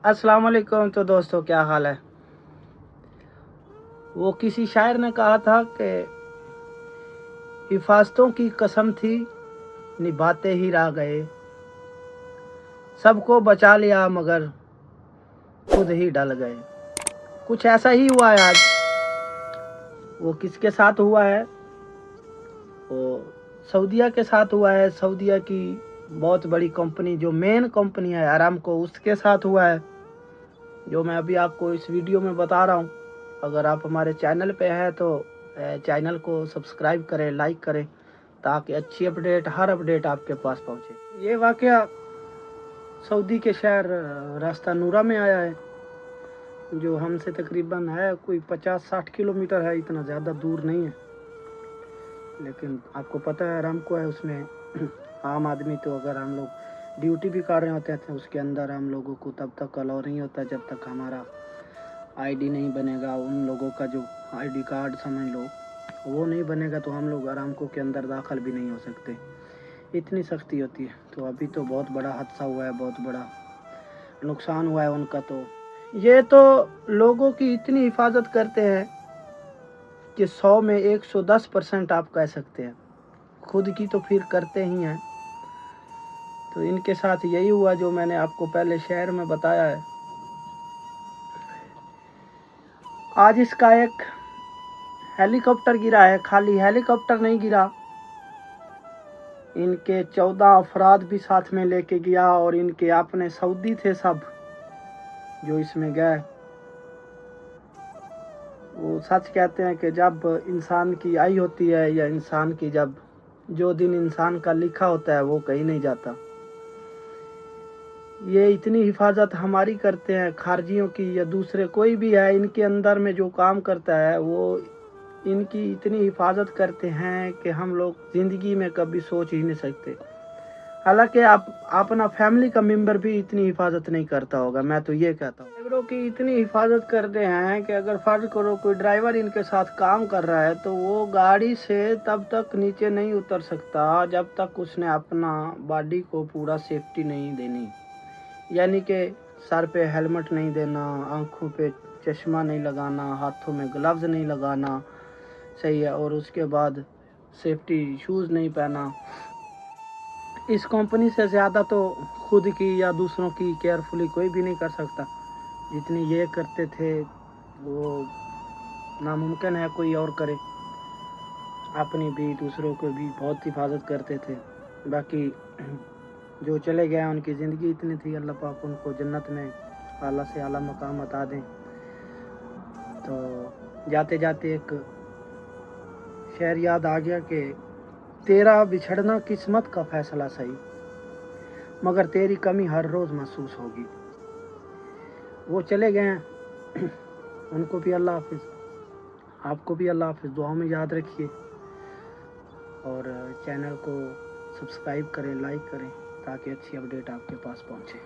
अस्सलाम वालेकुम। तो दोस्तों क्या हाल है। वो किसी शायर ने कहा था कि हिफाजतों की कसम थी निभाते ही रह गए, सबको बचा लिया मगर खुद ही डल गए। कुछ ऐसा ही हुआ है आज। वो किसके साथ हुआ है? वो सऊदीया के साथ हुआ है। सऊदीया की बहुत बड़ी कंपनी जो मेन कंपनी है अरामको, उसके साथ हुआ है, जो मैं अभी आपको इस वीडियो में बता रहा हूँ। अगर आप हमारे चैनल पे हैं तो चैनल को सब्सक्राइब करें, लाइक करें, ताकि अच्छी अपडेट, हर अपडेट आपके पास पहुँचे। ये वाकया सऊदी के शहर रास्ता नूरा में आया है, जो हमसे तकरीबन है कोई 50-60 किलोमीटर है, इतना ज़्यादा दूर नहीं है। लेकिन आपको पता है अरामको है, उसमें आम आदमी तो अगर हम लोग ड्यूटी भी कर रहे होते हैं उसके अंदर हम लोगों को तब तक अलाउ नहीं होता जब तक हमारा आईडी नहीं बनेगा। उन लोगों का जो आईडी कार्ड समझ लो वो नहीं बनेगा तो हम लोग अरामको के अंदर दाखिल भी नहीं हो सकते। इतनी सख्ती होती है। तो अभी तो बहुत बड़ा हादसा हुआ है, बहुत बड़ा नुकसान हुआ है उनका। तो ये तो लोगों की इतनी हिफाजत करते हैं कि 100 में 110% आप कह सकते हैं। खुद की तो फिर करते ही हैं। तो इनके साथ यही हुआ जो मैंने आपको पहले शहर में बताया है। आज इसका एक हेलीकॉप्टर गिरा है, खाली हेलीकॉप्टर नहीं गिरा, इनके 14 अफराद भी साथ में लेके गया और इनके अपने सऊदी थे सब जो इसमें गए। वो सच कहते हैं कि जब इंसान की आई होती है या इंसान की जब जो दिन इंसान का लिखा होता है वो कहीं नहीं जाता। ये इतनी हिफाजत हमारी करते हैं खारजियों की या दूसरे कोई भी है, इनके अंदर में जो काम करता है वो इनकी इतनी हिफाजत करते हैं कि हम लोग ज़िंदगी में कभी सोच ही नहीं सकते। हालांकि आप अपना फैमिली का मेंबर भी इतनी हिफाजत नहीं करता होगा, मैं तो ये कहता हूँ। ड्राइवरों की इतनी हिफाजत करते हैं कि अगर फर्ज करो कोई ड्राइवर इनके साथ काम कर रहा है तो वो गाड़ी से तब तक नीचे नहीं उतर सकता जब तक उसने अपना बॉडी को पूरा सेफ्टी नहीं देनी। यानी कि सर पे हेलमेट नहीं देना, आँखों पे चश्मा नहीं लगाना, हाथों में ग्लव्स नहीं लगाना, सही है, और उसके बाद सेफ्टी शूज़ नहीं पहना। इस कंपनी से ज़्यादा तो खुद की या दूसरों की केयरफुली कोई भी नहीं कर सकता जितनी ये करते थे। वो नामुमकिन है कोई और करे। अपनी भी दूसरों को भी बहुत हिफाजत करते थे। बाकी जो चले गए उनकी ज़िंदगी इतनी थी, अल्लाह पाक उनको जन्नत में आला से आला मकाम अता दें। तो जाते जाते एक शेर याद आ गया कि तेरा बिछड़ना किस्मत का फैसला सही, मगर तेरी कमी हर रोज़ महसूस होगी। वो चले गए हैं, उनको भी अल्लाह हाफिज़, आपको भी अल्लाह हाफिज़। दुआ में याद रखिए और चैनल को सब्सक्राइब करें, लाइक करें, ताकि अच्छी अपडेट आपके पास पहुँचे।